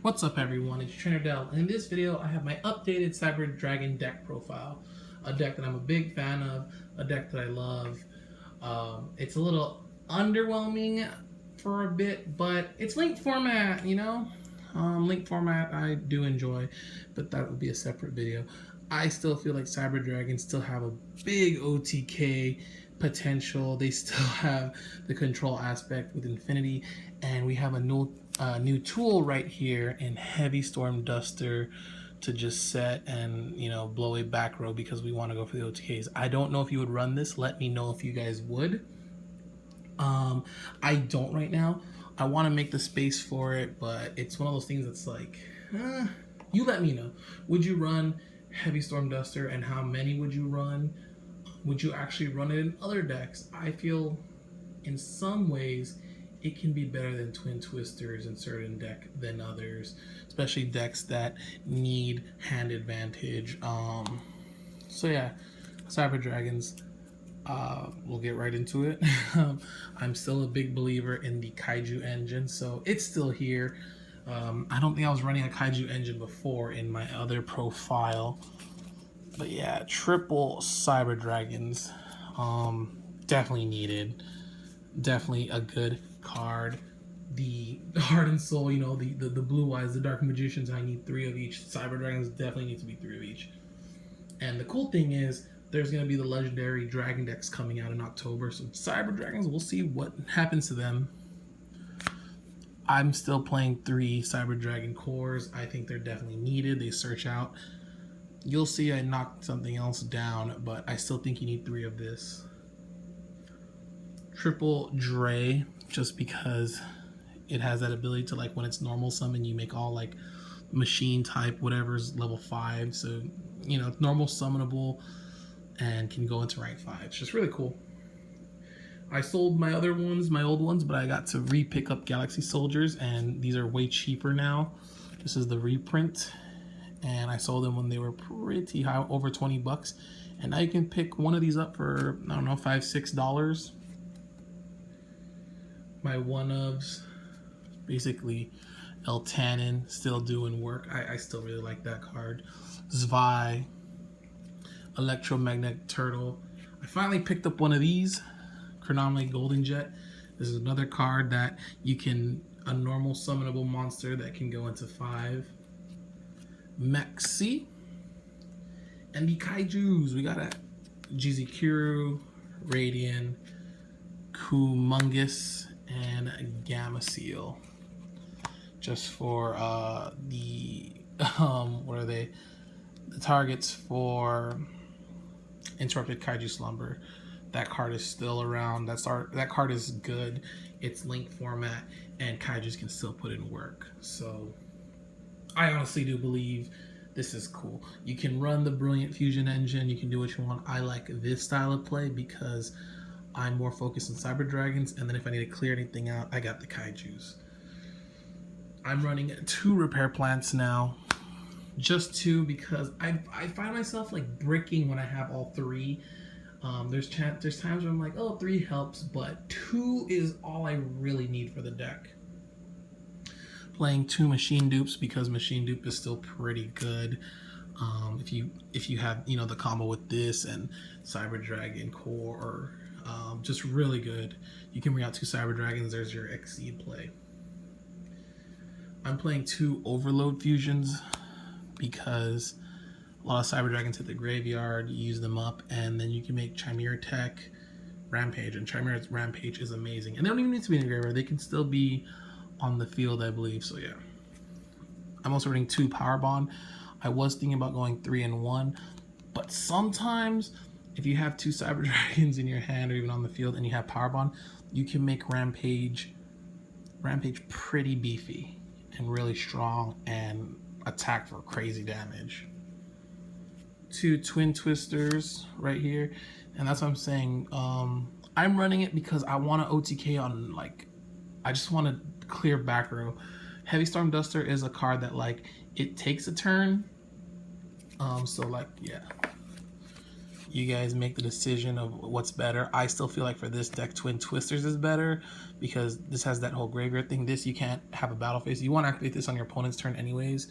What's up everyone, it's Trainer Dell. In this video I have my updated Cyber Dragon deck profile. A deck that I'm a big fan of, a deck that I love. It's a little underwhelming for a bit, but it's linked format, you know? Linked format I do enjoy, but that would be a separate video. I still feel like Cyber Dragons still have a big OTK potential. They still have the control aspect with Infinity, and we have a new tool right here in Heavy Storm Duster to just set and, you know, blow a back row because we want to go for the OTKs. I don't know if you would run this. Let me know if you guys would. I don't right now. I want to make the space for it, but it's one of those things that's like, you let me know. Would you run Heavy Storm Duster, and how many would you run? Would you actually run it in other decks? I feel in some ways it can be better than Twin Twisters in certain deck than others, especially decks that need hand advantage. So yeah, Cyber Dragons. We'll get right into it. I'm still a big believer in the Kaiju engine, so it's still here. I don't think I was running a Kaiju engine before in my other profile, but yeah, triple Cyber Dragons, definitely needed. Definitely a good card. The Heart and Soul, you know, the Blue Eyes, the Dark Magicians, I need 3 of each. Cyber Dragons definitely need to be 3 of each. And the cool thing is, there's going to be the legendary Dragon decks coming out in October. So Cyber Dragons, we'll see what happens to them. I'm still playing 3 Cyber Dragon cores. I think they're definitely needed. They search out. You'll see I knocked something else down, but I still think you need 3 of this. Triple Dre, just because it has that ability to, like, when it's normal summon, you make all, like, machine type, whatever's level 5. So, you know, it's normal summonable and can go into rank 5. It's just really cool. I sold my other ones, my old ones, but I got to re-pick up Galaxy Soldiers, and these are way cheaper now. This is the reprint, and I sold them when they were pretty high, over 20 bucks. And now you can pick one of these up for, I don't know, $5, $6. My one-ofs, basically Eltanin, still doing work. I still really like that card. Zwei, Electromagnetic Turtle. I finally picked up one of these, Chronometer Golden Jet. This is another card that you can, a normal summonable monster that can go into 5. Mexi. And the Kaijus. We got a Jizikuru, Radian, Kumungus, and Gamma Seal. Just for the, what are they? The targets for Interrupted Kaiju Slumber. That card is still around. That card is good. It's linked format, and Kaijus can still put in work. So I honestly do believe this is cool. You can run the Brilliant Fusion engine. You can do what you want. I like this style of play because I'm more focused on Cyber Dragons, and then if I need to clear anything out, I got the Kaijus. I'm running 2 repair plants now. Just 2 because I find myself like bricking when I have all 3. There's times where I'm like, oh, 3 helps, but 2 is all I really need for the deck. Playing 2 machine dupes because machine dupe is still pretty good. If you have, you know, the combo with this and Cyber Dragon core, just really good. You can bring out 2 Cyber Dragons. There's your Exceed play. I'm playing 2 Overload Fusions because a lot of Cyber Dragons hit the graveyard, you use them up, and then you can make Chimera Tech Rampage, and Chimera's Rampage is amazing. And they don't even need to be in the graveyard, they can still be on the field, I believe, so yeah. I'm also running 2 Power Bond. I was thinking about going 3 and 1, but sometimes if you have 2 Cyber Dragons in your hand or even on the field and you have Power Bond, you can make Rampage pretty beefy and really strong and attack for crazy damage. 2 Twin Twisters right here, and that's what I'm saying. I'm running it because I want to OTK on, like, I just want to clear back row. Heavy Storm Duster is a card that, like, it takes a turn. So like, yeah. You guys make the decision of what's better. I still feel like for this deck, Twin Twisters is better because this has that whole graveyard thing. This, you can't have a battle phase. You want to activate this on your opponent's turn anyways,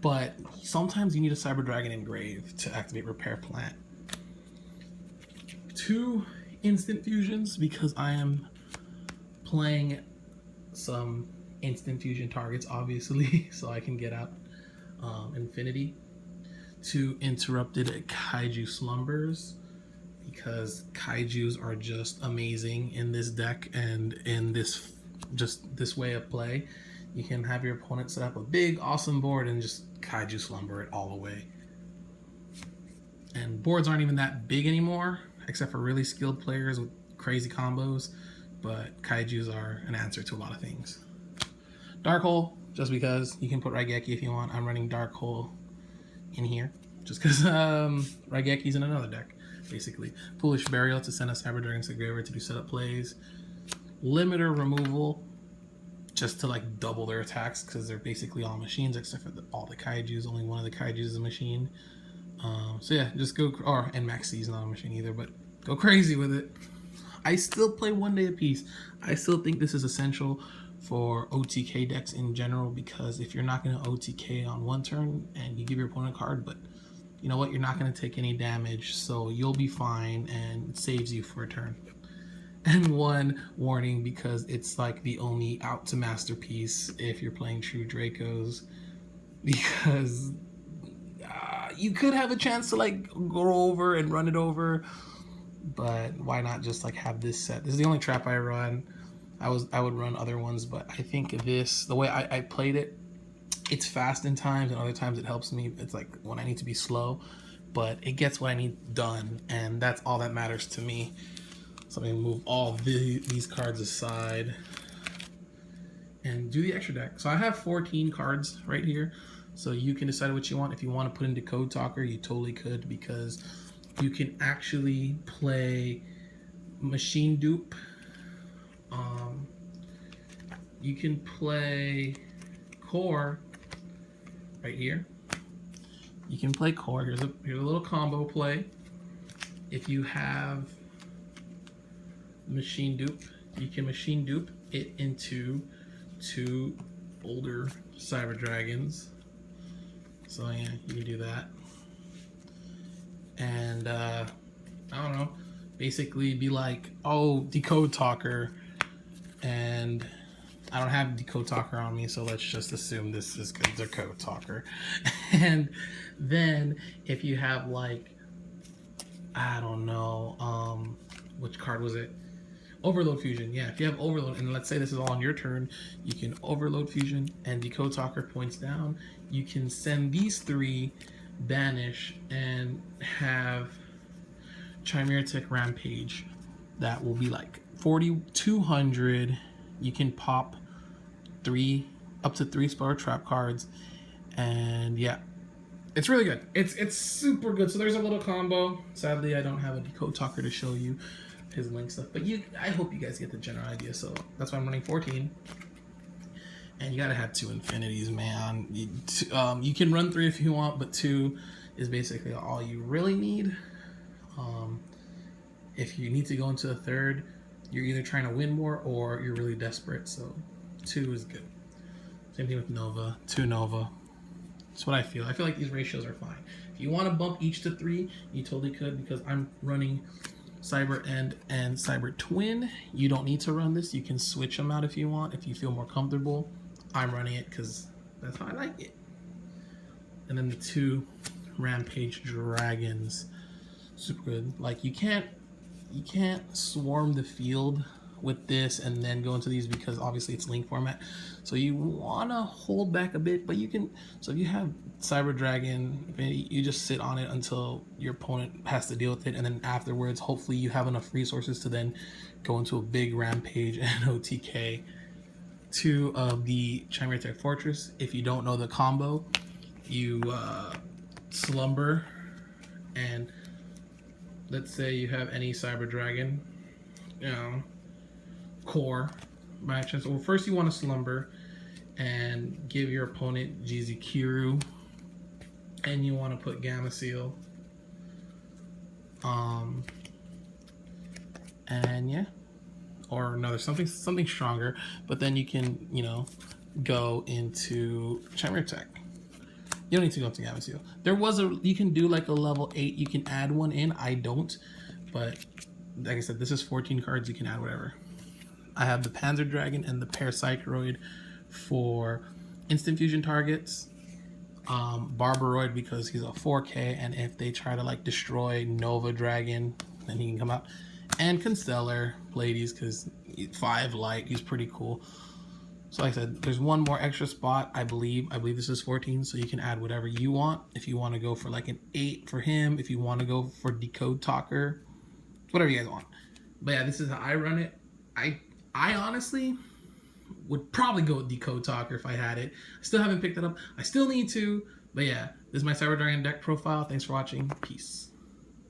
but sometimes you need a Cyber Dragon Engrave to activate Repair Plant. 2 instant fusions because I am playing some instant fusion targets, obviously, so I can get out Infinity. 2 interrupted Kaiju Slumbers because Kaijus are just amazing in this deck and in this way of play. You can have your opponent set up a big awesome board and just Kaiju Slumber it all away. And boards aren't even that big anymore except for really skilled players with crazy combos, but Kaijus are an answer to a lot of things. Dark Hole, just because you can put Raigeki if you want. I'm running Dark Hole in here just because Raigeki's in another deck, basically. Foolish Burial to send a Cyber Dragon to the graveyard to do setup plays. Limiter Removal just to like double their attacks because they're basically all machines except for all the Kaijus. Only one of the Kaijus is a machine. So yeah, just go, and Maxx C is not a machine either, but go crazy with it. I still play 1 day a piece. I still think this is essential for OTK decks in general because if you're not going to OTK on one turn and you give your opponent a card, but you know what, you're not going to take any damage, so you'll be fine and it saves you for a turn. And 1 warning because it's like the only out to masterpiece if you're playing True Dracos, because you could have a chance to like go over and run it over, but why not just like have this set? This is the only trap I run. I would run other ones, but I think this, the way I played it, it's fast in times and other times it helps me. It's like when I need to be slow, but it gets what I need done, and that's all that matters to me. So I'm gonna move all these cards aside and do the extra deck. So I have 14 cards right here, so you can decide what you want. If you want to put into Code Talker, you totally could, because you can actually play Machine Dupe. You can play Core right here. You can play Core. Here's a little combo play. If you have Machine Dupe, you can Machine Dupe it into 2 older Cyber Dragons. So yeah, you can do that. And I don't know, basically be like, oh, Decode Talker, and I don't have Decode Talker on me, so let's just assume this is good Decode Talker. And then if you have like, I don't know, which card was it? Overload Fusion. Yeah, if you have Overload, and let's say this is all on your turn, you can Overload Fusion and Decode Talker points down. You can send these 3, banish, and have Chimera Tech Rampage. That will be like 4,200. You can pop up to 3 Spell Trap cards, and yeah, it's really good. It's super good. So there's a little combo. Sadly, I don't have a Decode Talker to show you his link stuff, but I hope you guys get the general idea. So that's why I'm running 14. And you gotta have 2 infinities, man. You can run 3 if you want, but 2 is basically all you really need. If you need to go into a third, you're either trying to win more or you're really desperate. So 2 is good. Same thing with Nova. 2 Nova. That's what I feel. I feel like these ratios are fine. If you want to bump each to 3, you totally could, because I'm running Cyber End and Cyber Twin. You don't need to run this. You can switch them out if you want, if you feel more comfortable. I'm running it because that's how I like it. And then the 2 Rampage Dragons, super good. Like you can't swarm the field with this and then go into these, because obviously it's link format. So you want to hold back a bit, but you can. So if you have Cyber Dragon, you just sit on it until your opponent has to deal with it, and then afterwards, hopefully you have enough resources to then go into a big Rampage and OTK 2 of the Chimera Tech Fortress. If you don't know the combo, you slumber, and let's say you have any Cyber Dragon, core by chance. Well, first you want to slumber and give your opponent Jizukiru, and you want to put Gamma Seal, And yeah, or another something stronger. But then you can, you know, go into Chimera Tech. You don't need to go into Gamma Seal. There was you can do like a level 8. You can add one in. I don't, but like I said, this is 14 cards. You can add whatever. I have the Panzer Dragon and the Parapsychroid for instant fusion targets. Barbaroid because he's a 4K, and if they try to like destroy Nova Dragon, then he can come out. And Constellar Pleiades because 5 light, he's pretty cool. So like I said, there's one more extra spot, I believe this is 14, so you can add whatever you want. If you want to go for like an 8 for him, if you want to go for Decode Talker, whatever you guys want. But yeah, this is how I run it. I honestly would probably go with Decode Talker if I had it. I still haven't picked it up. I still need to. But yeah, this is my Cyber Dragon deck profile. Thanks for watching. Peace.